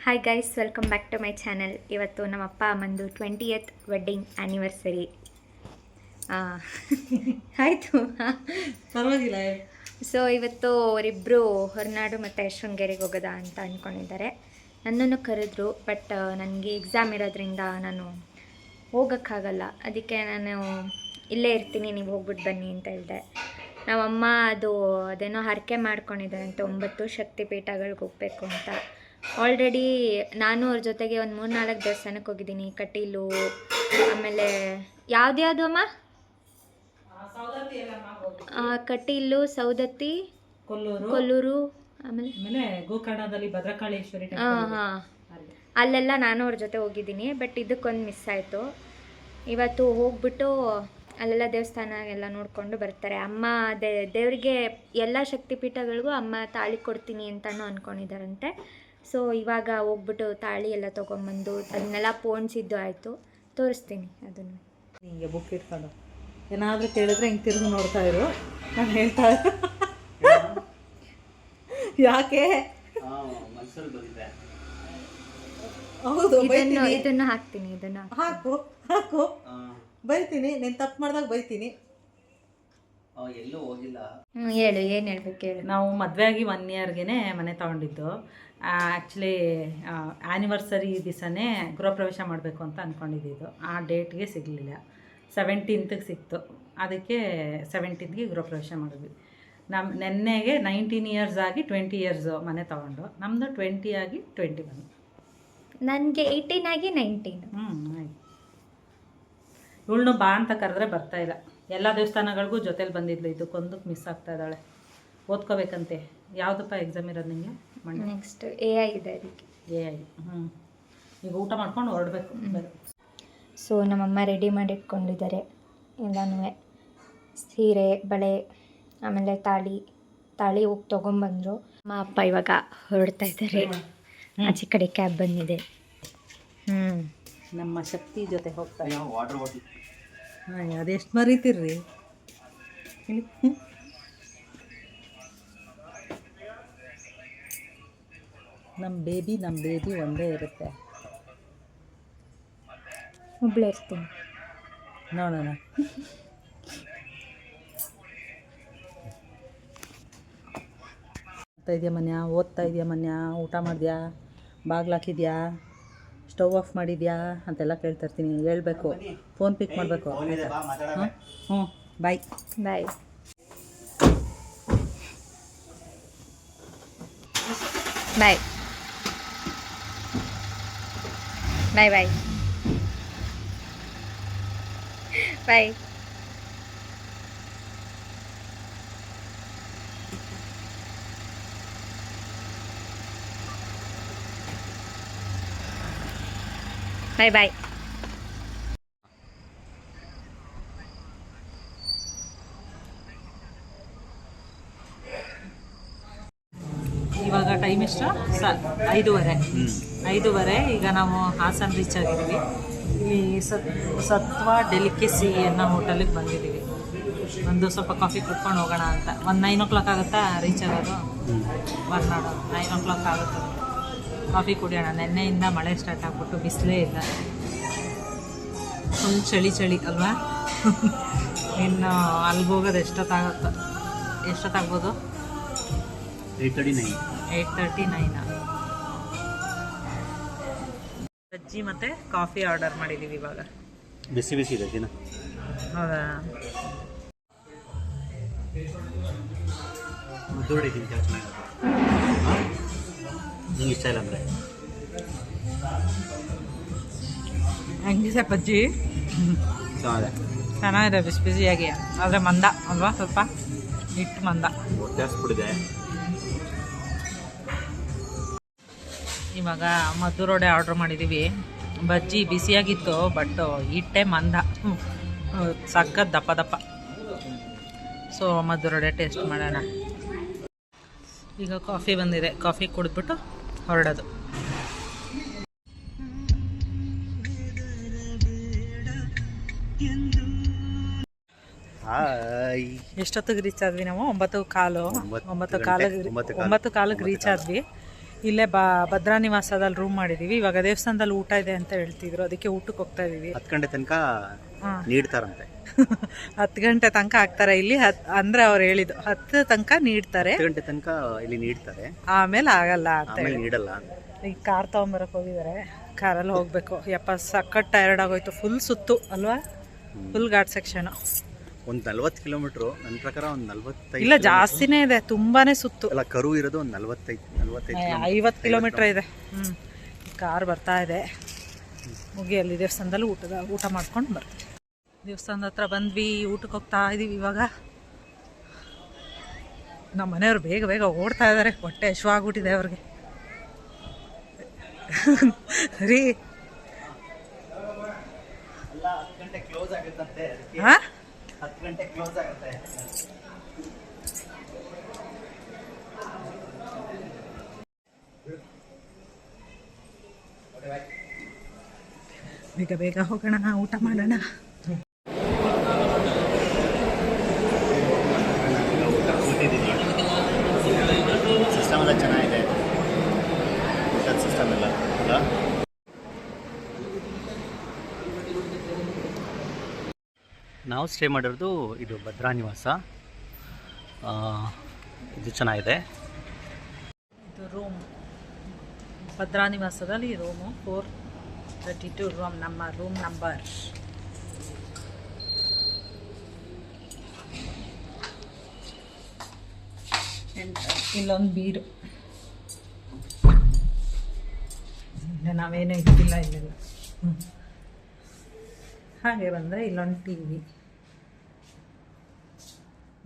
Hi guys, welcome back to my channel. ಇವತ್ತು ನಮ್ಮ ಅಪ್ಪ ಅಮ್ಮಂದು 20th ವೆಡ್ಡಿಂಗ್ ಆ್ಯನಿವರ್ಸರಿ ಆಯಿತು. ಪರವಾಗಿಲ್ಲ. ಸೊ ಇವತ್ತು ಅವರಿಬ್ಬರು ಹೊರನಾಡು ಮತ್ತು ಶೃಂಗೇರಿಗೆ ಹೋಗೋದಾ ಅಂತ ಅಂದ್ಕೊಂಡಿದ್ದಾರೆ. ನನ್ನನ್ನು ಕರೆದ್ರು, ಬಟ್ ನನಗೆ ಎಕ್ಸಾಮ್ ಇರೋದ್ರಿಂದ ನಾನು ಹೋಗೋಕ್ಕಾಗಲ್ಲ. ಅದಕ್ಕೆ ನಾನು ಇಲ್ಲೇ ಇರ್ತೀನಿ, ನೀವು ಹೋಗ್ಬಿಟ್ಟು ಬನ್ನಿ ಅಂತ ಹೇಳಿದೆ. ನಮ್ಮಮ್ಮ ಅದೇನೋ ಹರಕೆ ಮಾಡ್ಕೊಂಡಿದ್ದಾರಂತೆ, 9 ಶಕ್ತಿಪೀಠಗಳಿಗೆ ಹೋಗಬೇಕು ಅಂತ. ಆಲ್ರೆಡಿ ನಾನು ಅವ್ರ ಜೊತೆಗೆ ಒಂದು 3-4 ದೇವಸ್ಥಾನಕ್ಕೆ ಹೋಗಿದ್ದೀನಿ. ಕಟೀಲು, ಆಮೇಲೆ ಯಾವ್ದ್ಯಾವುದು ಅಮ್ಮ, ಕಟೀಲು, ಸೌದತ್ತಿ, ಕೊಲ್ಲೂರು, ಆಮೇಲೆ ಗೋಕರ್ಣದಲ್ಲಿ ಭದ್ರಕಾಳೇಶ್ವರಿ. ಹಾಂ, ಅಲ್ಲೆಲ್ಲ ನಾನು ಅವ್ರ ಜೊತೆ ಹೋಗಿದ್ದೀನಿ. ಬಟ್ ಇದಕ್ಕೊಂದು ಮಿಸ್ ಆಯಿತು. ಇವತ್ತು ಹೋಗ್ಬಿಟ್ಟು ಅಲ್ಲೆಲ್ಲ ದೇವಸ್ಥಾನ ಎಲ್ಲ ನೋಡಿಕೊಂಡು ಬರ್ತಾರೆ. ಅಮ್ಮ ದೇವರಿಗೆ ಎಲ್ಲ ಶಕ್ತಿಪೀಠಗಳಿಗೂ ಅಮ್ಮ ತಾಳಿ ಕೊಡ್ತೀನಿ ಅಂತಲೂ ಅಂದ್ಕೊಂಡಿದ್ದಾರಂತೆ. ಸೊ ಇವಾಗ ಹೋಗ್ಬಿಟ್ಟು ತಾಳಿ ಎಲ್ಲ ತೊಗೊಂಬಂದು ಅದನ್ನೆಲ್ಲ ಪೋಣಿಸಿದ್ದು ಆಯಿತು. ತೋರಿಸ್ತೀನಿ ಅದನ್ನು. ಹಿಂಗೆ ಬುಕ್ ಇಟ್ಕೊಂಡು ಏನಾದರೂ ಕೇಳಿದ್ರೆ ಹಿಂಗೆ ತಿರುಗಿ ನೋಡ್ತಾ ಇರು. ನಾನು ಹೇಳ್ತಾ ಯಾಕೆ ಹೌದು ಇದನ್ನು ಹಾಕ್ತೀನಿ. ಇದನ್ನು ಹಾಕು ಬೈತೀನಿ. ನೀನು ತಪ್ಪು ಮಾಡಿದಾಗ ಬೈತೀನಿ. ಎಲ್ಲೂ ಹೋಗಿಲ್ಲ. ಹೇಳು, ಏನು ಹೇಳ್ಬೇಕು ಹೇಳು. ನಾವು ಮದುವೆ ಆಗಿ 1 ಇಯರ್ಗೆ ಮನೆ ತೊಗೊಂಡಿದ್ದು. ಆ್ಯಕ್ಚುಲಿ ಆ್ಯನಿವರ್ಸರಿ ದಿವಸನೇ ಗೃಹಪ್ರವೇಶ ಮಾಡಬೇಕು ಅಂತ ಅಂದ್ಕೊಂಡಿದ್ದು. ಆ ಡೇಟ್ಗೆ ಸಿಗಲಿಲ್ಲ. 17th ಸಿಕ್ತು. ಅದಕ್ಕೆ 17th ಗೃಹಪ್ರವೇಶ ಮಾಡಿದ್ವಿ. ನೆನ್ನೆಗೆ 19 years ಆಗಿ 20 years ಮನೆ ತೊಗೊಂಡು. ನಮ್ಮದು 20 ಆಗಿ 21. ನನಗೆ 18 ಆಗಿ 19. ಆಯ್ತು. ಇವಳನ್ನು ಬಾ ಅಂತ ಕರೆದ್ರೆ ಬರ್ತಾಯಿಲ್ಲ. ಎಲ್ಲ ದೇವಸ್ಥಾನಗಳಿಗೂ ಜೊತೇಲಿ ಬಂದಿದ್ಲು. ಇದಕ್ಕೊಂದಕ್ಕೆ ಮಿಸ್ ಆಗ್ತಾ ಇದ್ದಾಳೆ. ಓದ್ಕೋಬೇಕಂತೆ. ಯಾವುದಪ್ಪ ಎಕ್ಸಾಮ್ ಇರೋದು ನಿಮಗೆ? ನೆಕ್ಸ್ಟ್ AI ಇದೆ. ಅದಕ್ಕೆ AI. ಈಗ ಊಟ ಮಾಡ್ಕೊಂಡು ಹೊರಡಬೇಕು. ಸೊ ನಮ್ಮಮ್ಮ ರೆಡಿ ಮಾಡಿ ಇಟ್ಕೊಂಡಿದ್ದಾರೆ ಎಲ್ಲನೂ. ಸೀರೆ, ಬಳೆ, ಆಮೇಲೆ ತಾಳಿ ಹೋಗಿ ತೊಗೊಂಬಂದರು. ಅಮ್ಮ ಅಪ್ಪ ಇವಾಗ ಹೊರಡ್ತಾ ಇದ್ದಾರೆ. ಆಚೆ ಕಡೆ ಕ್ಯಾಬ್ ಬಂದಿದೆ. ನಮ್ಮ ಶಕ್ತಿ ಜೊತೆ ಹೋಗ್ತಾ ಅದೆಷ್ಟು ಮರಿತೀರ್ರಿ. ನಮ್ಮ ಬೇಬಿ ಒಂದೇ ಇರುತ್ತೆ. ಒಬ್ಬಳೇ ಇರ್ತೀನಿ. ನೋಡೋಣ. ಓದ್ತಾ ಇದೆಯಾ ಮನ್ಯ? ಊಟ ಮಾಡಿದ್ಯಾ? ಬಾಗ್ಲು ಹಾಕಿದ್ಯಾ? ಸ್ಟವ್ ಆಫ್ ಮಾಡಿದ್ಯಾ ಅಂತೆಲ್ಲ ಕೇಳ್ತಾ ಇರ್ತೀನಿ. ಹೇಳ್ಬೇಕು. ಫೋನ್ ಪಿಕ್ ಮಾಡಬೇಕು. ಬಾಯ್. ಬಾಯ್. ಬಾಯ್ ಬಾಯ್ ಬಾಯ್ ಬಾಯ್. ಬಾಯ್ ಬಾಯ್. ಇವಾಗ ಟೈಮ್ ಎಷ್ಟು? 5:30. ಈಗ ನಾವು ಹಾಸನ ರೀಚ್ ಆಗಿದ್ದೀವಿ. ಇಲ್ಲಿ ಸತ್ವ ಡೆಲಿಕೆಸಿ ಅನ್ನೋ ಹೋಟೆಲಿಗೆ ಬಂದಿದ್ದೀವಿ. ಒಂದು ಸ್ವಲ್ಪ ಕಾಫಿ ಕುಟ್ಕೊಂಡು ಹೋಗೋಣ ಅಂತ. 9 o'clock ಆಗುತ್ತಾ ರೀಚ್ ಆಗೋದು? ಹೊರನಾಡು 9 o'clock ಆಗುತ್ತೆ. ಕಾಫಿ ಕುಡಿಯೋಣ. ನೆನ್ನೆಯಿಂದ ಮಳೆ ಸ್ಟಾರ್ಟ್ ಆಗಿಬಿಟ್ಟು ಬಿಸಿಲೇ ಇಲ್ಲ. ಫುಲ್ ಚಳಿ ಅಲ್ವಾ? ಇನ್ನು ಅಲ್ಲಿಗೆ ಹೋಗೋದು ಎಷ್ಟೊತ್ತಾಗ್ಬೋದು? 8:39. ಬಜ್ಜಿ ಮತ್ತು ಕಾಫಿ ಆರ್ಡರ್ ಮಾಡಿದ್ದೀವಿ. ಇವಾಗ ಬಿಸಿ ಇದೆ ದಿನ. ಹೌದಾ? ಮುದ್ದೋಡಿ ತಿಂತ ನಿಂಗೆ ಇಷ್ಟ ಇಲ್ಲ ಅಂದರೆ ಹೆಂಗಿದೆ ಬಜ್ಜಿ? ಚೆನ್ನಾಗಿದೆ, ಬಿಸಿಯಾಗಿ. ಆದರೆ ಮಂದ ಅಲ್ವಾ? ಸ್ವಲ್ಪ ಹಿಟ್ಟು ಮಂದ. ಹೊಟ್ಟೆ ಹಸ್ಬಿಟ್ಟಿದೆ. ಇವಾಗ ಮದ್ದೂರೋಡೆ ಆರ್ಡ್ರ್ ಮಾಡಿದ್ದೀವಿ. ಬಜ್ಜಿ ಬಿಸಿಯಾಗಿತ್ತು, ಬಟ್ ಹಿಟ್ಟೆ ಮಂದ, ಸಖತ್ ದಪ್ಪ. ಸೊ ಮದ್ದೂರೋಡೆ ಟೇಸ್ಟ್ ಮಾಡೋಣ. ಈಗ ಕಾಫಿ ಬಂದಿದೆ. ಕಾಫಿ ಕುಡಿದ್ಬಿಟ್ಟು ಹೊರಡೋದು. ಎಷ್ಟೊತ್ತಿಗೆ ರೀಚ್ ಆದ್ವಿ ನಾವು? 9:15 ರೀಚ್ ಆದ್ವಿ. ಇಲ್ಲೇ ಭದ್ರಾ ನಿವಾಸದಲ್ಲಿ ರೂಮ್ ಮಾಡಿದ್ದೀವಿ. ಇವಾಗ ದೇವಸ್ಥಾನದಲ್ಲಿ ಊಟ ಇದೆ ಅಂತ ಹೇಳ್ತಿದ್ರು, ಅದಕ್ಕೆ ಊಟಕ್ಕೆ ಹೋಗ್ತಾ ಇದ್ದೀವಿ. 10 ಗಂಟೆ ತನಕ ನೀಡ್ತಾರಂತೆ. 10 ಗಂಟೆ ತನಕ ಹಾಕ್ತಾರೆ ಇಲ್ಲಿ. ಅಂದ್ರೆ ಅವ್ರು ಹೇಳಿದ್ದು 10 ತನಕ ನೀಡ್ತಾರೆ, 10 ಗಂಟೆ ತನಕ ಇಲ್ಲಿ ನೀಡ್ತಾರೆ, ಆಮೇಲೆ ಆಗಲ್ಲ ಅಂತ ಆಮೇಲೆ ಹೇಳಿ. ನೀಡಲ್ಲ. ಈಗ ಕಾರ್ ತೊಗೊಂಬರಕ್ಕೆ ಹೋಗಿದ್ದಾರೆ, ಕಾರಲ್ಲಿ ಹೋಗಬೇಕು. ಯಪ್ಪ ಸಖತ್ ಟಯರ್ಡ್ ಆಗೋಯ್ತು, ಫುಲ್ ಸುತ್ತು ಅಲ್ವಾ, ಫುಲ್ ಘಾಟ್ ಸೆಕ್ಷನು. ಒಂದು 40 ಕಿಲೋಮೀಟ್ರು ನನ್ನ ಪ್ರಕಾರ, ಒಂದು 45 ಇಲ್ಲ ಜಾಸ್ತಿನೇ ಇದೆ, ತುಂಬಾನೇ ಸುತ್ತು. ಅಲ್ಲ, ಕರು ಇರೋದು ಒಂದು 45 50 ಕಿಲೋಮೀಟ್ರ್ ಇದೆ. ಕಾರ್ ಬರ್ತಾ ಇದೆ. ಮುಗಿಯಲ್ಲಿ ದೇವಸ್ಥಾನದಲ್ಲಿ ಊಟ ಮಾಡ್ಕೊಂಡು ಬರ್ತೀವಿ. ದೇವಸ್ಥಾನದ ಹತ್ರ ಬಂದ್ವಿ, ಊಟಕ್ಕೆ ಹೋಗ್ತಾ ಇದೀವಿ. ಇವಾಗ ನಮ್ಮ ಮನೆಯವ್ರು ಬೇಗ ಬೇಗ ಓಡ್ತಾ ಇದ್ದಾರೆ, ಹೊಟ್ಟೆ ಹಶ್ವಾಗ್ಬಿಟ್ಟಿದೆ ಅವ್ರಿಗೆ. ರೀ 10 ಗಂಟೆ ಕ್ಲೋಸ್ ಆಗುತ್ತಂತೆ. ಹಾಂ 10 ಗಂಟೆ ಕ್ಲೋಸ್ ಆಗುತ್ತೆ. ಬೇಗ ಬೇಗ ಹೋಗೋಣ, ಊಟ ಮಾಡೋಣ. ಸಿಸ್ಟಮ್ ಎಲ್ಲ ಚೆನ್ನಾಗಿದೆ, ಊಟದ ಸಿಸ್ಟಮ್ ಎಲ್ಲ ಅಲ್ಲ. ನಾವು ಸ್ಟೇ ಮಾಡಿರೋದು ಇದು ಭದ್ರಾ ನಿವಾಸ. ಇದು ಚೆನ್ನಾಗಿದೆ. ಇದು ರೂಮ್, ಭದ್ರಾ ನಿವಾಸದಲ್ಲಿ ರೂಮು 432 ರೂಮ್, ನಮ್ಮ ರೂಮ್ ನಂಬರ್. ಇಲ್ಲೊಂದು ಬೀರು, ನಾವೇನು ಇಟ್ಟಿಲ್ಲ ಇಲ್ಲೆಲ್ಲ. ಹಾಗೆ ಬಂದರೆ ಇಲ್ಲೊಂದು T V,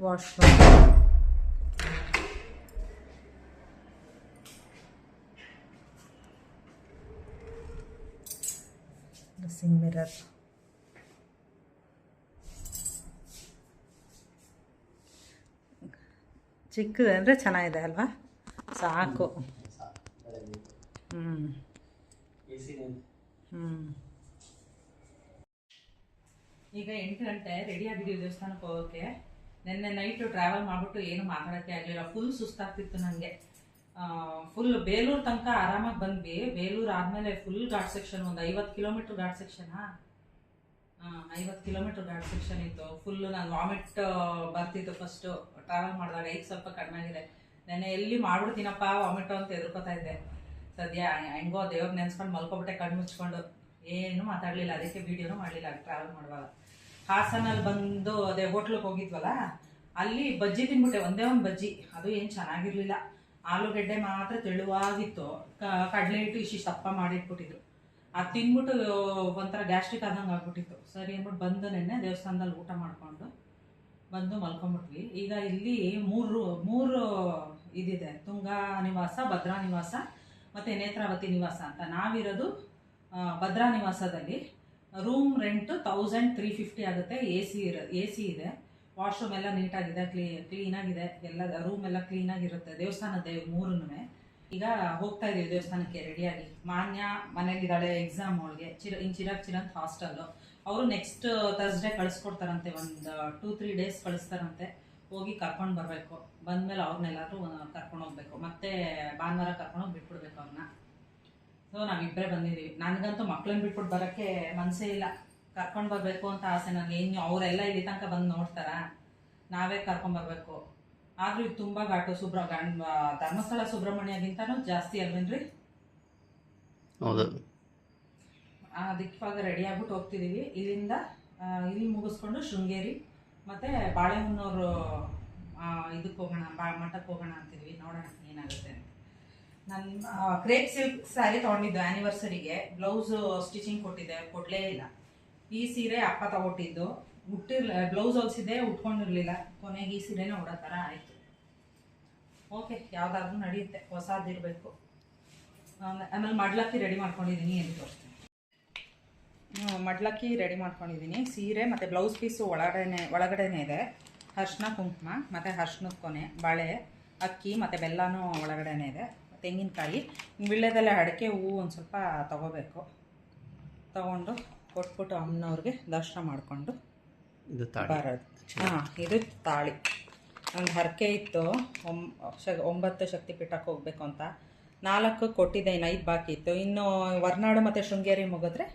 washroom, dressing mirror. ಚಿಕ್ಕದು ಅಂದರೆ ಚೆನ್ನಾಗಿದೆ ಅಲ್ವಾ, ಸಾಕು. ಈಗ 8 ಗಂಟೆ ರೆಡಿ ಆಗಿದ್ದೀವಿ ದೇವಸ್ಥಾನಕ್ಕೆ ಹೋಗೋಕ್ಕೆ. ನಿನ್ನೆ ನೈಟು ಟ್ರಾವೆಲ್ ಮಾಡಿಬಿಟ್ಟು ಏನು ಮಾತಾಡೋಕ್ಕೆ ಆಗಲಿಲ್ಲ, ಫುಲ್ ಸುಸ್ತಾಗ್ತಿತ್ತು ನನಗೆ. ಫುಲ್ ಬೇಲೂರು ತನಕ ಆರಾಮಾಗಿ ಬಂದ್ವಿ. ಬೇಲೂರು ಆದಮೇಲೆ ಫುಲ್ ಘಾಟ್ ಸೆಕ್ಷನ್, ಒಂದು 50 ಕಿಲೋಮೀಟ್ರ್ ಘಾಟ್ ಸೆಕ್ಷನಾ, 50 ಕಿಲೋಮೀಟ್ರ್ ಘಾಟ್ ಸೆಕ್ಷನ್ ಇತ್ತು. ಫುಲ್ಲು ನಾನು ವಾಮಿಟ್ ಬರ್ತಿತ್ತು ಫಸ್ಟು ಟ್ರಾವೆಲ್ ಮಾಡಿದಾಗ. ಈಗ ಸ್ವಲ್ಪ ಕಡಿಮೆ ಆಗಿದೆ. ನೆನ್ನೆ ಎಲ್ಲಿ ಮಾಡ್ಬಿಡ್ತೀನಪ್ಪ ವಾಮಿಟು ಅಂತ ಎದುರ್ಕೋತಾ ಇದ್ದೆ. ಸದ್ಯ ಹೆಂಗೋ ದೇವ್ರು ನೆನ್ಸ್ಕೊಂಡು ಮಲ್ಕೊಬಿಟ್ಟೆ, ಕಣ್ಣು ಮುಚ್ಕೊಂಡು, ಏನು ಮಾತಾಡಲಿಲ್ಲ. ಅದಕ್ಕೆ ವೀಡಿಯೋನೂ ಮಾಡಲಿಲ್ಲ ಟ್ರಾವೆಲ್ ಮಾಡುವಾಗ. ಹಾಸನಲ್ಲಿ ಬಂದು ಅದೇ ಹೋಟ್ಲಿಗೆ ಹೋಗಿದ್ವಲ್ಲ, ಅಲ್ಲಿ ಬಜ್ಜಿ ತಿನ್ಬಿಟ್ಟೆ, ಒಂದೇ ಒಂದು ಬಜ್ಜಿ. ಅದು ಏನು ಚೆನ್ನಾಗಿರಲಿಲ್ಲ, ಆಲೂಗಡ್ಡೆ ಮಾತ್ರ ತೆಳುವಾಗಿತ್ತು, ಕಡಲೆ ಹಿಟ್ಟು ಇಷ್ಟು ದಪ್ಪ ಮಾಡಿಟ್ಬಿಟ್ಟಿದ್ರು. ಅದು ತಿನ್ಬಿಟ್ಟು ಒಂಥರ ಗ್ಯಾಸ್ಟ್ರಿಕ್ ಆದಂಗೆ ಆಗ್ಬಿಟ್ಟಿತ್ತು. ಸರಿ ಅಂದ್ಬಿಟ್ಟು ಬಂದು ನೆನ್ನೆ ದೇವಸ್ಥಾನದಲ್ಲಿ ಊಟ ಮಾಡಿಕೊಂಡು ಬಂದು ಮಲ್ಕೊಂಡ್ಬಿಟ್ವಿ. ಈಗ ಇಲ್ಲಿ ಮೂರು ಇದಿದೆ, ತುಂಗಾ ನಿವಾಸ, ಭದ್ರಾ ನಿವಾಸ ಮತ್ತು ನೇತ್ರಾವತಿ ನಿವಾಸ ಅಂತ. ನಾವಿರೋದು ಭದ್ರಾ ನಿವಾಸದಲ್ಲಿ. ರೂಮ್ ರೆಂಟು 1350 ಆಗುತ್ತೆ. ಎ ಸಿ ಇದೆ, ವಾಶ್ರೂಮ್ ಎಲ್ಲ ನೀಟಾಗಿದೆ, ಕ್ಲೀನಾಗಿದೆ, ಎಲ್ಲ ರೂಮ್ ಎಲ್ಲ ಕ್ಲೀನಾಗಿರುತ್ತೆ. ದೇವಸ್ಥಾನದ ಮೂರನ್ನೂ. ಈಗ ಹೋಗ್ತಾ ಇದ್ದೀವಿ ದೇವಸ್ಥಾನಕ್ಕೆ ರೆಡಿಯಾಗಿ. ಮಾನ್ಯ ಮನೇಲಿದ್ದಾಳೆ, ಎಕ್ಸಾಮ್ ಅವಳಿಗೆ. ಚಿರಂತ್ ಹಾಸ್ಟೆಲ್ಲು. ಅವರು ನೆಕ್ಸ್ಟ್ ಥರ್ಸ್ಡೇ ಕಳಿಸ್ಕೊಡ್ತಾರಂತೆ, ಒಂದು 2-3 ಡೇಸ್ ಕಳಿಸ್ತಾರಂತೆ. ಹೋಗಿ ಕರ್ಕೊಂಡು ಬರಬೇಕು. ಬಂದಮೇಲೆ ಅವ್ರನ್ನೆಲ್ಲರೂ ಕರ್ಕೊಂಡು ಹೋಗ್ಬೇಕು, ಮತ್ತೆ ಭಾನುವಾರ ಕರ್ಕೊಂಡೋಗಿ ಬಿಟ್ಬಿಡ್ಬೇಕು ಅವ್ರನ್ನ. ಸೊ ನಾವಿಬ್ಬರೇ ಬಂದಿದ್ದೀವಿ. ನನಗಂತೂ ಮಕ್ಳನ್ನ ಬಿಟ್ಬಿಟ್ಟು ಬರೋಕ್ಕೆ ಮನಸ್ಸೇ ಇಲ್ಲ, ಕರ್ಕೊಂಡು ಬರಬೇಕು ಅಂತ ಆಸೆ ನನಗೆ. ಇನ್ನು ಅವರೆಲ್ಲ ಇಲ್ಲಿ ತನಕ ಬಂದು ನೋಡ್ತಾರ, ನಾವೇ ಕರ್ಕೊಂಬರ್ಬೇಕು. ಆದರೂ ಇದು ತುಂಬ ಘಾಟು. ಧರ್ಮಸ್ಥಳ ಸುಬ್ರಹ್ಮಣ್ಯಗಿಂತನೂ ಜಾಸ್ತಿ ಅಲ್ವೇನ್ರಿ? ಹೌದು. ಅದಕ್ಕೆ ಇವಾಗ ರೆಡಿ ಆಗ್ಬಿಟ್ಟು ಹೋಗ್ತಿದ್ದೀವಿ. ಇಲ್ಲಿಂದ ಇಲ್ಲಿ ಮುಗಿಸ್ಕೊಂಡು ಶೃಂಗೇರಿ ಮತ್ತು ಬಾಳೆಹೊನ್ನೂರು ಇದಕ್ಕೆ ಹೋಗೋಣ, ಮಠಕ್ಕೆ ಹೋಗೋಣ ಅಂತಿದ್ವಿ. ನೋಡೋಣ ಏನಾಗುತ್ತೆ ಅಂತ. ನಾನು ಕ್ರೇಪ್ ಸಿಲ್ಕ್ ಸ್ಯಾರಿ ತೊಗೊಂಡಿದ್ದು ಆ್ಯನಿವರ್ಸರಿಗೆ. ಬ್ಲೌಸು ಸ್ಟಿಚಿಂಗ್ ಕೊಡಲೇ ಇಲ್ಲ. ಈ ಸೀರೆ ಅಪ್ಪ ತಗೊಟ್ಟಿದ್ದು, ಬ್ಲೌಸ್ ಹೊಲ್ಸಿದ್ದೆ, ಉಟ್ಕೊಂಡಿರಲಿಲ್ಲ. ಕೊನೆಗೆ ಈ ಸೀರೆನೇ ಉಡೋ ಥರ ಆಯಿತು. ಓಕೆ, ಯಾವುದಾದ್ರೂ ನಡೆಯುತ್ತೆ, ಹೊಸದಿರಬೇಕು. ಆಮೇಲೆ ಮಡ್ಲಕ್ಕಿ ರೆಡಿ ಮಾಡ್ಕೊಂಡಿದ್ದೀನಿ ಅಂತ ತೋರಿಸ್ತೀನಿ. ಮಡ್ಲಕ್ಕಿ ರೆಡಿ ಮಾಡ್ಕೊಂಡಿದ್ದೀನಿ. ಸೀರೆ ಮತ್ತು ಬ್ಲೌಸ್ ಪೀಸು ಒಳಗಡೆನೇ ಇದೆ. ಅರಿಶಿನ ಕುಂಕುಮ ಮತ್ತು ಅರಿಶಿನದ ಕೊನೆ, ಬಾಳೆ, ಅಕ್ಕಿ ಮತ್ತು ಬೆಲ್ಲನೂ ಒಳಗಡೆನೇ ಇದೆ. ತೆಂಗಿನಕಾಯಿ, ವೀಳ್ಯದೆಲೆ, ಅಡಿಕೆ ಹೂವು ಒಂದು ಸ್ವಲ್ಪ ತೊಗೋಬೇಕು. ತೊಗೊಂಡು ಕೊಟ್ಬಿಟ್ಟು ಅಮ್ಮನವ್ರಿಗೆ ದರ್ಶನ ಮಾಡಿಕೊಂಡು ಬರೋದು. ಇದು ತಾಳಿ. ಒಂದು ಹರಕೆ ಇತ್ತು, 9 ಶಕ್ತಿಪೀಠಕ್ಕೆ ಹೋಗಬೇಕು ಅಂತ. 4 ಕೊಟ್ಟಿದ್ದೆ, ಇನ್ನು 5 ಬಾಕಿ ಇತ್ತು. ಇನ್ನು ಹೊರನಾಡು ಮತ್ತು ಶೃಂಗೇರಿ ಮುಗಿದ್ರೆ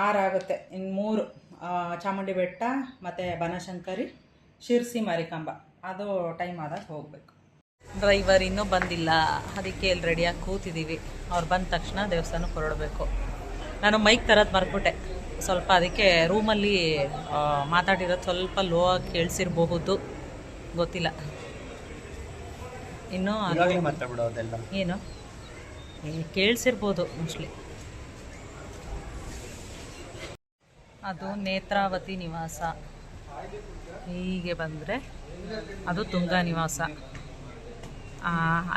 6 ಆಗುತ್ತೆ. ಇನ್ನು 3 ಚಾಮುಂಡಿ ಬೆಟ್ಟ ಮತ್ತು ಬನಶಂಕರಿ, ಶಿರ್ಸಿ, ಮಾರಿಕಾಂಬ. ಅದು ಟೈಮ್ ಆದಾಗ ಹೋಗಬೇಕು. ಡ್ರೈವರ್ ಇನ್ನೂ ಬಂದಿಲ್ಲ, ಅದಕ್ಕೆ ಇಲ್ಲಿ ರೆಡಿಯಾಗಿ ಕೂತಿದ್ದೀವಿ. ಅವ್ರು ಬಂದ ತಕ್ಷಣ ದೇವಸ್ಥಾನಕ್ಕೆ ಹೊರಡಬೇಕು. ನಾನು ಮೈಕ್ ತರೋದು ಮರ್ಬಿಟ್ಟೆ ಸ್ವಲ್ಪ, ಅದಕ್ಕೆ ರೂಮಲ್ಲಿ ಮಾತಾಡಿರೋದು ಸ್ವಲ್ಪ ಲೋ ಆಗಿ ಕೇಳಿಸಿರಬಹುದು, ಗೊತ್ತಿಲ್ಲ. ಇನ್ನು ಏನು ಕೇಳಿಸಿರ್ಬೋದು ಮೋಸ್ಟ್ಲಿ. ಅದು ನೇತ್ರಾವತಿ ನಿವಾಸ. ಹೀಗೆ ಬಂದರೆ ಅದು ತುಂಗಾ ನಿವಾಸ.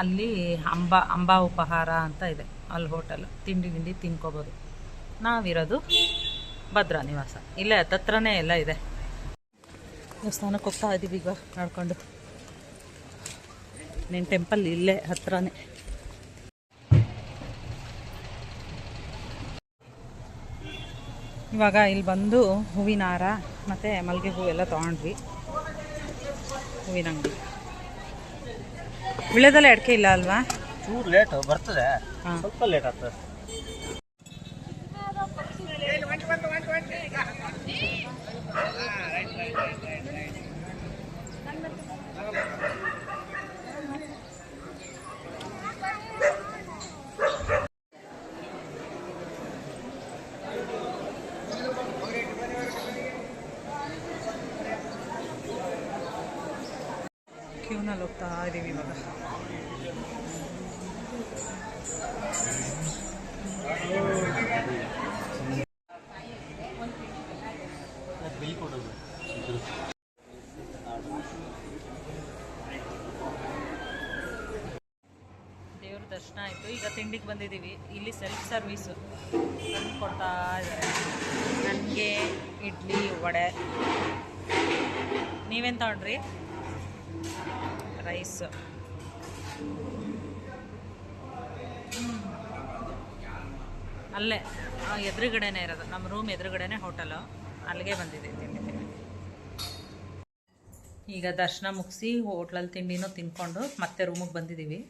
ಅಲ್ಲಿ ಅಂಬಾ ಉಪಹಾರ ಅಂತ ಇದೆ, ಅಲ್ಲಿ ಹೋಟೆಲ್. ತಿಂಡಿ ತಿನ್ಕೋಬೋದು. ನಾವಿರೋದು ಭದ್ರಾ ನಿವಾಸ, ಇಲ್ಲೇ ಹತ್ರನೇ ಎಲ್ಲ ಇದೆ. ದೇವಸ್ಥಾನಕ್ಕೆ ಹೋಗ್ತಾ ಇದ್ದೀವಿ ಈಗ ನಡ್ಕೊಂಡು. ನೀನು ಟೆಂಪಲ್ ಇಲ್ಲೇ ಹತ್ರನೇ. ಇವಾಗ ಇಲ್ಲಿ ಬಂದು ಹೂವಿನ ಹಾರ ಮತ್ತು ಮಲ್ಲಿಗೆ ಹೂವೆಲ್ಲ ತೊಗೊಂಡ್ವಿ. ಹೂವಿನ ಅಂಗಡಿ. ವಿಳ್ಯದಲ್ಲೇ ಅಡಿಕೆ ಇಲ್ಲ ಅಲ್ವಾ? ಚೂರು ಲೇಟ್ ಬರ್ತದೆ, ಸ್ವಲ್ಪ ಲೇಟ್ ಆಗ್ತದೆ. ಕ್ಯೂನಲ್ಲಿ ಹೋಗ್ತಾ ಇದ್ದೀವಿ ಇವಾಗ. ದೇವ್ರ ದರ್ಶನ ಆಯಿತು. ಈಗ ತಿಂಡಿಗೆ ಬಂದಿದ್ದೀವಿ. ಇಲ್ಲಿ ಸೆಲ್ಫ್ ಸರ್ವೀಸು ತಂದು ಕೊಡ್ತಾ ಇದ್ದಾರೆ. ನನಗೆ ಇಡ್ಲಿ, ವಡೆ. ನೀವೇನು ತಗೊಂಡ್ರಿ? ರೈಸ್. ಅಲ್ಲೇ ಎದುರುಗಡೆನೇ ಇರೋದು, ನಮ್ಮ ರೂಮ್ ಎದುರುಗಡೆನೇ ಹೋಟೆಲು. ಅಲ್ಲಿಗೆ ಬಂದಿದ್ದೀವಿ ತಿಂಡಿ. ಈಗ ದರ್ಶನ ಮುಗಿಸಿ ಹೋಟ್ಲಲ್ಲಿ ತಿಂಡಿನೂ ತಿನ್ಕೊಂಡು ಮತ್ತೆ ರೂಮಿಗೆ ಬಂದಿದ್ದೀವಿ.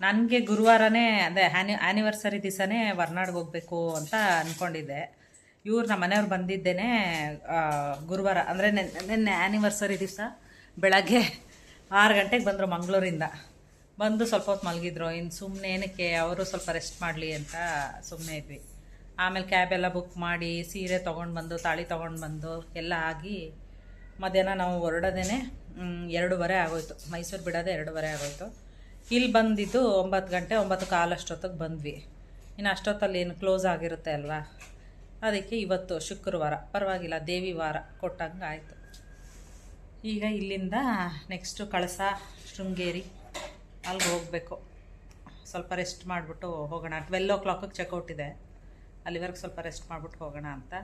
ನನಗೆ ಗುರುವಾರನೇ ಅದೇ ಆ್ಯನಿವರ್ಸರಿ ದಿವಸನೇ ಹೊರ್ನಾಡಿಗೆ ಹೋಗಬೇಕು ಅಂತ ಅಂದ್ಕೊಂಡಿದ್ದೆ. ನಮ್ಮ ಮನೆಯವ್ರು ಬಂದಿದ್ದೇನೆ ಗುರುವಾರ, ಅಂದರೆ ನಿನ್ನೆ ಆ್ಯನಿವರ್ಸರಿ ದಿವಸ ಬೆಳಗ್ಗೆ 6 ಗಂಟೆಗೆ ಬಂದರು ಮಂಗಳೂರಿಂದ. ಬಂದು ಸ್ವಲ್ಪ ಹೊತ್ತು ಮಲಗಿದ್ರು. ಇನ್ನು ಸುಮ್ಮನೆ ಏನಕ್ಕೆ, ಅವರು ಸ್ವಲ್ಪ ರೆಸ್ಟ್ ಮಾಡಲಿ ಅಂತ ಸುಮ್ಮನೆ ಇದ್ವಿ. ಆಮೇಲೆ ಕ್ಯಾಬ್ ಎಲ್ಲ ಬುಕ್ ಮಾಡಿ ಸೀರೆ ತೊಗೊಂಡು ಬಂದು, ತಾಳಿ ತೊಗೊಂಡು ಬಂದು ಎಲ್ಲ ಆಗಿ ಮಧ್ಯಾಹ್ನ ನಾವು ಹೊರಡೋದೇ 2:30 ಆಗೋಯ್ತು. ಮೈಸೂರು ಬಿಡೋದೇ 2:30 ಆಗೋಯ್ತು. ಇಲ್ಲಿ ಬಂದಿದ್ದು 9 ಗಂಟೆ 9:15 ಅಷ್ಟೊತ್ತಿಗೆ ಬಂದ್ವಿ. ಇನ್ನು ಅಷ್ಟೊತ್ತಲ್ಲಿ ಏನು ಕ್ಲೋಸ್ ಆಗಿರುತ್ತೆ ಅಲ್ವಾ, ಅದಕ್ಕೆ ಇವತ್ತು ಶುಕ್ರವಾರ ಪರವಾಗಿಲ್ಲ, ದೇವಿ ವಾರ ಕೊಟ್ಟಂಗೆ ಆಯಿತು. ಈಗ ಇಲ್ಲಿಂದ ನೆಕ್ಸ್ಟು ಕಳಸ, ಶೃಂಗೇರಿ ಅಲ್ಲಿಗೆ ಹೋಗಬೇಕು. ಸ್ವಲ್ಪ ರೆಸ್ಟ್ ಮಾಡಿಬಿಟ್ಟು ಹೋಗೋಣ. 12 o'clock ಚೆಕ್ಔಟ್ ಇದೆ, ಅಲ್ಲಿವರೆಗೆ ಸ್ವಲ್ಪ ರೆಸ್ಟ್ ಮಾಡಿಬಿಟ್ಟು ಹೋಗೋಣ ಅಂತ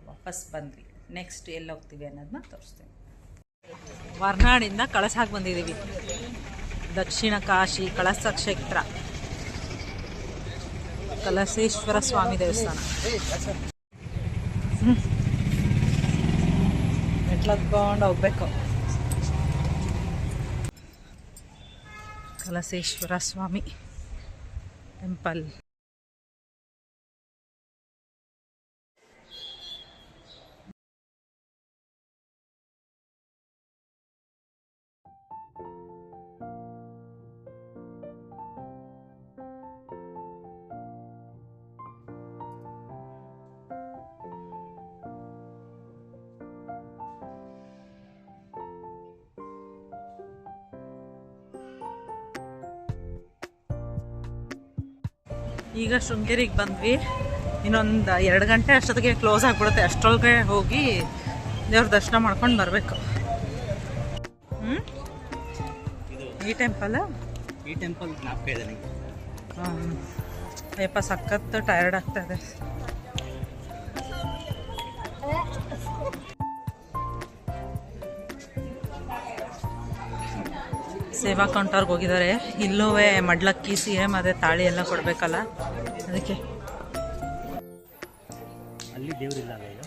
ವಾಪಸ್ ಬಂದ್ವಿ. ನೆಕ್ಸ್ಟ್ ಎಲ್ಲಿ ಹೋಗ್ತೀವಿ ಅನ್ನೋದನ್ನ ತೋರಿಸ್ತೀನಿ. ಹೊರ್ನಾಡಿಂದ ಕಳಸಾಗಿ ಬಂದಿದ್ದೀವಿ. ದಕ್ಷಿಣ ಕಾಶಿ ಕಳಸ ಕ್ಷೇತ್ರ, ಕಲಸೇಶ್ವರ ಸ್ವಾಮಿ ದೇವಸ್ಥಾನ. ಮೆಟ್ಲತ್ಕೊಂಡು ಹೋಗ್ಬೇಕು. ಕಲಸೇಶ್ವರ ಸ್ವಾಮಿ ಟೆಂಪಲ್. ಈಗ ಶೃಂಗೇರಿಗೆ ಬಂದ್ವಿ. ಇನ್ನೊಂದು 2 ಗಂಟೆ ಅಷ್ಟೊತ್ತಿಗೆ ಕ್ಲೋಸ್ ಆಗಿಬಿಡುತ್ತೆ. ಅಷ್ಟರೊಳಗೆ ಹೋಗಿ ದೇವ್ರ ದರ್ಶನ ಮಾಡ್ಕೊಂಡು ಬರಬೇಕು. ಈ ಟೆಂಪಲ್ ಯಪ್ಪ ಸಖತ್ ಟಯರ್ಡ್ ಆಗ್ತಾಯಿದೆ. ಸೇವಾ ಕೌಂಟರ್ಗೆ ಹೋಗಿದ್ದಾರೆ. ಇಲ್ಲೂ ಮಡ್ಲಕ್ಕಿ, ಸಿಹೆ ಮತ್ತು ತಾಳಿ ಎಲ್ಲ ಕೊಡಬೇಕಲ್ಲ, ಅದಕ್ಕೆ. ಅಲ್ಲಿ ದೇವರಿಲ್ಲ ಅಲ್ಲ ಈಗ.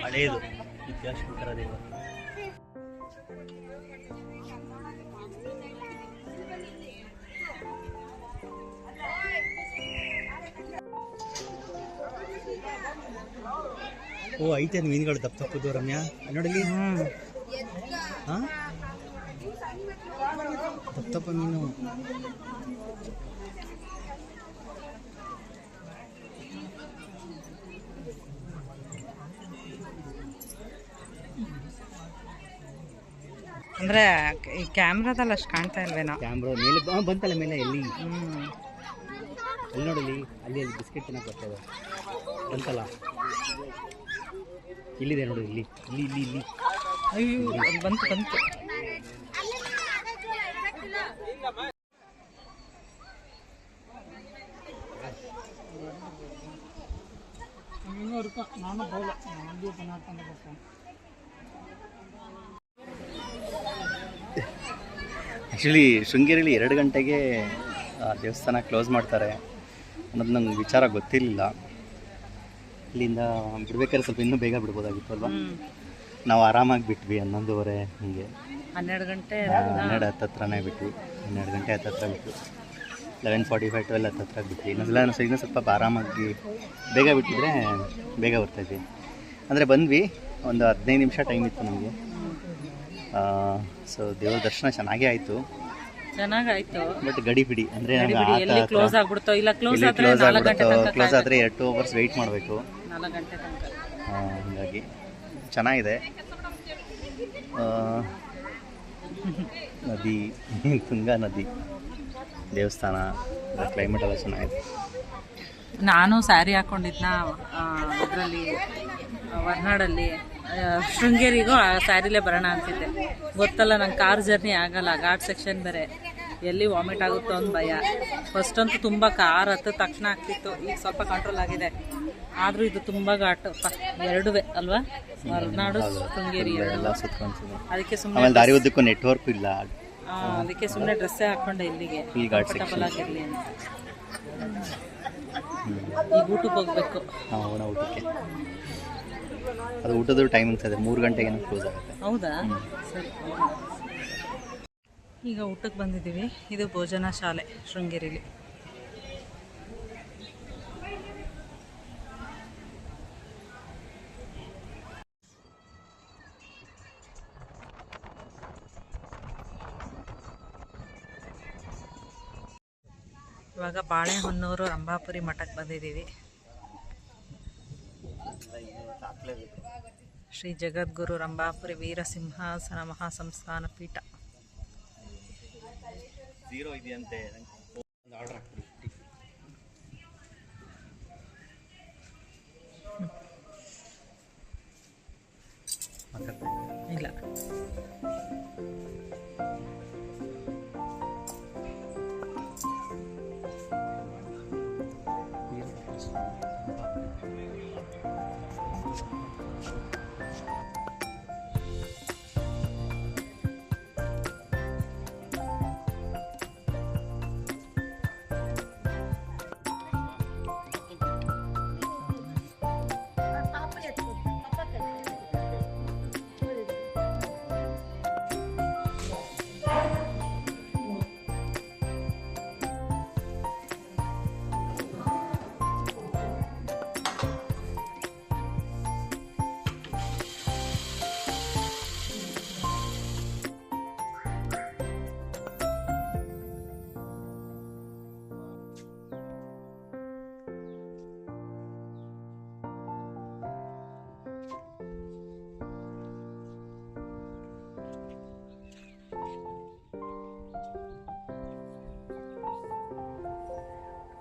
ಹಳೇದು ಇತಿಹಾಸ ಪ್ರಕಾರ ದೇವ. ಓ ಐತೆ ಮೀನುಗಳು ತಪ್ಪು ತಪ್ಪದು ರಮ್ಯಾ ನೋಡಲಿ. ಹಾಂ ತಪ್ಪ ಮೀನು. ಅಂದರೆ ಈ ಕ್ಯಾಮ್ರಾದಲ್ಲಿ ಅಷ್ಟು ಕಾಣ್ತಾ ಇಲ್ವೇನೋ. ಕ್ಯಾಮ್ರಾ ಮೇಲೆ ಬಂತಲ್ಲ ಮೇಲೆ ಎಲ್ಲಿ ಅಲ್ಲಿ ನೋಡಲಿ ಅಲ್ಲಿ ಬಿಸ್ಕೆಟ್ ತಿನ್ನಕ್ಕೆ ಬರ್ತದೆ ಬಂತಲ್ಲ ಇಲ್ಲಿದೆ ನೋಡಿ ಇಲ್ಲಿ ಇಲ್ಲಿ ಇಲ್ಲಿ ಇಲ್ಲಿ ಅಯ್ಯೋ ಬಂತು ಬಂತು. ನಾನು ಬೌಲ ನನಗೆ ಪದಾರ್ಥ ಆ್ಯಕ್ಚುಲಿ ಶೃಂಗೇರಿಯಲ್ಲಿ 2 ಗಂಟೆಗೆ ದೇವಸ್ಥಾನ ಕ್ಲೋಸ್ ಮಾಡ್ತಾರೆ ಅನ್ನೋದು ನಂಗೆ ವಿಚಾರ ಗೊತ್ತಿರಲಿಲ್ಲ. ಇಲ್ಲಿಂದ ಬಿಡ್ಬೇಕಾದ್ರೆ ಸ್ವಲ್ಪ ಇನ್ನೂ ಬೇಗ ಬಿಡ್ಬೋದಾಗಿತ್ತು ಅಲ್ವಾ. ನಾವು ಆರಾಮಾಗಿ ಬಿಟ್ವಿ 11:30 ಹೀಗೆ. 12 ಗಂಟೆ 12 ಹತ್ತತ್ರನೇ ಬಿಟ್ವಿ. 12 ಗಂಟೆ ಹತ್ತತ್ರ ಬಿಟ್ವಿ. 11:45 12 ಹತ್ತತ್ರ ಬಿಟ್ವಿ. ಇನ್ನೂ ಸ್ವಲ್ಪ ಆರಾಮಾಗಿ ಬೇಗ ಬಿಟ್ಟಿದ್ರೆ ಬೇಗ ಬರ್ತಾಯಿದ್ವಿ. ಅಂದರೆ ಬಂದ್ವಿ, ಒಂದು 15 ನಿಮಿಷ ಟೈಮ್ ಇತ್ತು ನಮಗೆ. ಸೊ ದೇವ್ರ ದರ್ಶನ ಚೆನ್ನಾಗೇ ಆಯಿತು, ಚೆನ್ನಾಗಾಯ್ತು. ಬಟ್ ಗಡಿ ಬಿಡಿ ಅಂದರೆ ಎಲ್ಲಿ ಕ್ಲೋಸ್ ಆಗ್ಬಿಡ್ತೋ ಇಲ್ಲ ಕ್ಲೋಸ್ ಆದರೆ 4 ಗಂಟೆ ತನಕ ಕ್ಲೋಸ್ ಆದರೆ 2 ಅವರ್ಸ್ ವೆಯ್ಟ್ ಮಾಡಬೇಕು. 4 ಗಂಟೆ ತನಕ ಹಾಗಾಗಿ ಚೆನ್ನಾಗಿದೆ. ನದಿ ತುಂಗಾ ನದಿ, ದೇವಸ್ಥಾನ, ಕ್ಲೈಮೇಟ್ ಎಲ್ಲ ಚೆನ್ನಾಗಿದೆ. ನಾನು ಸ್ಯಾರಿ ಹಾಕ್ಕೊಂಡಿದ್ನ ಇದರಲ್ಲಿ ವರ್ನಾಡಲ್ಲಿ. ಶೃಂಗೇರಿಗೂ ಆ ಸ್ಯಾರಿಲೇ ಬರೋಣ ಅಂತಿದ್ದೆ. ಗೊತ್ತಲ್ಲ ನಂಗೆ ಕಾರ್ ಜರ್ನಿ ಆಗಲ್ಲ, ಘಾಟ್ ಸೆಕ್ಷನ್ ಬೇರೆ, ಎಲ್ಲಿ ವಾಮಿಟ್ ಆಗುತ್ತೋ ಅಂತ ಭಯ. ಫಸ್ಟ್ ಅಂತೂ ತುಂಬ ಕಾರ್ ಹತ್ತಿದ ತಕ್ಷಣ ಆಗ್ತಿತ್ತು, ಈಗ ಸ್ವಲ್ಪ ಕಂಟ್ರೋಲ್ ಆಗಿದೆ. ಆದರೂ ಇದು ತುಂಬ ಘಾಟ್ ಎರಡುವೆ ಅಲ್ವಾ, ವರ್ನಾಡು ಶೃಂಗೇರಿ ಎಲ್ಲ ಸುತ್ಕೊಂಡು. ಅದಕ್ಕೆ ಆಮೇಲೆ ಸುಮ್ಮನೆ ದಾರಿ ಉದ್ದಕ್ಕೂ ನೆಟ್ವರ್ಕ್ ಇಲ್ಲ, ಅದಕ್ಕೆ ಸುಮ್ಮನೆ ಡ್ರೆಸ್ಸೇ ಹಾಕ್ಕೊಂಡೆ ಇಲ್ಲಿಗೆ ಕಂಫರ್ಟಬಲ್ ಆಗಿರಲಿ ಅಂತ. ಈಗ ಊಟಕ್ಕೆ ಹೋಗ್ಬೇಕು. ಹಾಂ ಊಟಕ್ಕೆ, ಅದು ಊಟದ ಟೈಮಿಂಗ್ಸ್ ಇದೆ 3 ಗಂಟೆಗೆ ಕ್ಲೋಸ್ ಆಗುತ್ತೆ. ಹೌದಾ, ಸರಿ. ಈಗ ಊಟಕ್ಕೆ ಬಂದಿದ್ದೀವಿ. ಇದು ಭೋಜನ ಶಾಲೆ ಶೃಂಗೇರಿಲಿ. ಇವಾಗ ಬಾಳೆಹೊನ್ನೂರು ರಂಭಾಪುರಿ ಮಠಕ್ಕೆ ಬಂದಿದ್ದೀವಿ. ಶ್ರೀ ಜಗದ್ಗುರು ರಂಭಾಪುರಿ ವೀರಸಿಂಹಾಸನ ಮಹಾಸಂಸ್ಥಾನ ಪೀಠ. ಇಲ್ಲ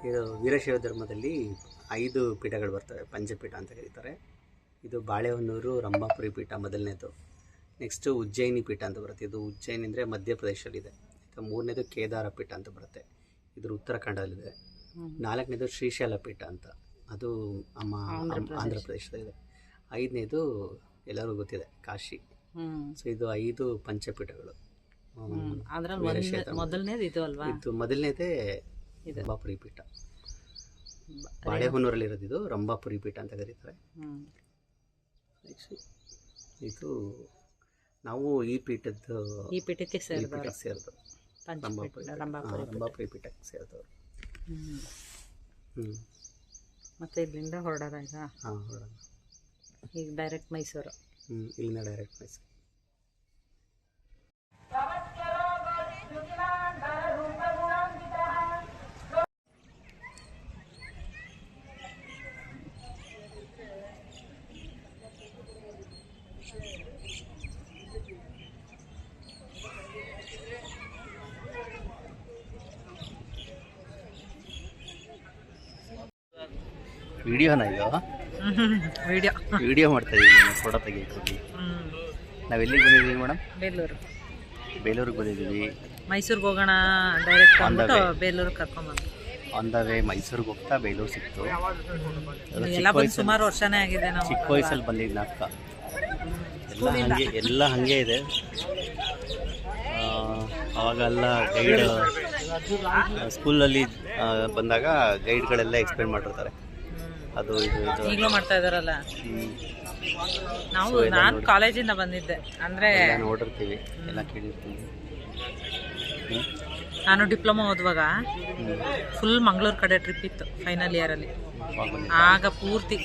ಇದು ವೀರಶೈವ ಧರ್ಮದಲ್ಲಿ 5 ಪೀಠಗಳು ಬರ್ತವೆ, ಪಂಚಪೀಠ ಅಂತ ಕರೀತಾರೆ. ಇದು ಬಾಳೆಹೊನ್ನೂರು ರಂಭಾಪುರಿ ಪೀಠ ಮೊದಲನೇದು. ನೆಕ್ಸ್ಟು ಉಜ್ಜಯಿನಿ ಪೀಠ ಅಂತ ಬರುತ್ತೆ. ಇದು ಉಜ್ಜಯಿನಿ ಅಂದರೆ ಮಧ್ಯಪ್ರದೇಶದಲ್ಲಿದೆ. ಮೂರನೇದು ಕೇದಾರ ಪೀಠ ಅಂತ ಬರುತ್ತೆ, ಇದು ಉತ್ತರಾಖಂಡದಲ್ಲಿದೆ. 4ನೇದು ಶ್ರೀಶೈಲ ಪೀಠ ಅಂತ, ಅದು ಆಂಧ್ರ ಪ್ರದೇಶದಲ್ಲಿದೆ. 5ನೇದು ಎಲ್ಲರಿಗೂ ಗೊತ್ತಿದೆ, ಕಾಶಿ. ಸೊ ಇದು 5 ಪಂಚಪೀಠಗಳು. ಮೊದಲನೇದು ಇದು ಅಲ್ವಾ? ಇದು ಮೊದಲನೇದೇ ರಂಭಾಪುರಿ ಪೀಠ. ಬಾಳೆಹೊನ್ನೂರಲ್ಲಿರೋದು ಇದು ರಂಭಾಪುರಿ ಪೀಠ ಅಂತ ಕರೀತಾರೆ. ಇದು ನಾವು ಈ ಪೀಠಕ್ಕೆ ಸೇರಿದವರು, ರಂಭಾಪುರಿ ಪೀಠಕ್ಕೆ ಸೇರಿದವರು. ಮತ್ತೆ ಇಲ್ಲಿಂದ ಹೊರಡೋದ ಈಗ? ಹಾಂ, ಹೊರಡೋಣ. ಈಗ ಡೈರೆಕ್ಟ್ ಮೈಸೂರು. ಇಲ್ಲಿಂದ ಡೈರೆಕ್ಟ್ ಮೈಸೂರು. ವಿಡಿಯೋನ ಇದು? ವಿಡಿಯೋ ಮಾಡ್ತಾ ಇದ್ದೀವಿ, ಫೋಟೋ ತೆಗಿತೀವಿ. ನಾವೆಲ್ಲಿಗೆ ಬಂದಿದ್ದೀವಿ ಮೇಡಮ್? ಬೇಲೂರಿಗೆ ಬಂದಿದ್ದೀವಿ. ಮೈಸೂರಿಗೆ ಹೋಗೋಣ ಡೈರೆಕ್ಟ್ ಅಂದ್ಬಿಟ್ಟು ಬೇಲೂರಿಗೆ ಕರ್ಕೊಂಡ್ಬಂದು ಆನ್ ದ ವೇ ಮೈಸೂರಿಗೆ ಹೋಗ್ತಾ ಬೇಲೂರು ಸಿಕ್ತು. ಎಲ್ಲ ಬಂದು ಸುಮಾರು ವರ್ಷನೇ ಆಗಿದೆ. ನಾವು ಚಿಕ್ಕ ವಯಸ್ಸಲ್ಲಿ ಬಂದಿದ್ದು ನಾಟಕ ಎಲ್ಲ ಹಾಗೆ ಇದೆ. ಅವಾಗೆಲ್ಲ ಗೈಡ್ ಸ್ಕೂಲಲ್ಲಿ ಬಂದಾಗ ಗೈಡ್ಗಳೆಲ್ಲ ಎಕ್ಸ್ಪ್ಲೇನ್ ಮಾಡಿರ್ತಾರೆ. ಅದು ಇದು ಈಗಲೂ ಮಾಡ್ತಾ ಇದಾರಲ್ಲ. ನಾನು ಕಾಲೇಜಿಂದ ಬಂದಿದ್ದೆ, ಅಂದರೆ ನೋಡಿರ್ತೀವಿ, ಎಲ್ಲ ಕೇಳಿರ್ತೀವಿ. ನಾನು ಡಿಪ್ಲೊಮಾ ಓದುವಾಗ ಫುಲ್ ಮಂಗಳೂರು ಕಡೆ ಟ್ರಿಪ್ ಇತ್ತು ಫೈನಲ್ ಇಯರಲ್ಲಿ. ಆಗ ಪೂರ್ತಿ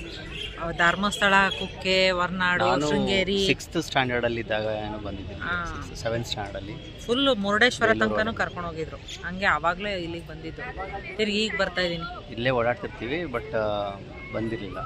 ಧರ್ಮಸ್ಥಳ, ಕುಕ್ಕೆ, ಹೊರನಾಡು, ಶೃಂಗೇರಿ. 6th ಸ್ಟ್ಯಾಂಡರ್ಡಲ್ಲಿ ಇದ್ದಾಗ ಏನೋ ಬಂದಿದ್ದೀನಿ, 7th ಸ್ಟ್ಯಾಂಡರ್ಡಲ್ಲಿ. ಫುಲ್ ಮುರುಡೇಶ್ವರ ತನಕನೂ ಕರ್ಕೊಂಡು ಹೋಗಿದ್ರು. ಹಂಗೆ ಆವಾಗಲೇ ಇಲ್ಲಿಗೆ ಬಂದಿದ್ದು. ತಿರ್ಗಿ ಈಗ ಬರ್ತಾ ಇದ್ದೀನಿ. ಇಲ್ಲೇ ಓಡಾಡ್ತಿರ್ತೀವಿ, ಬಟ್ ಬಂದಿರಲಿಲ್ಲ.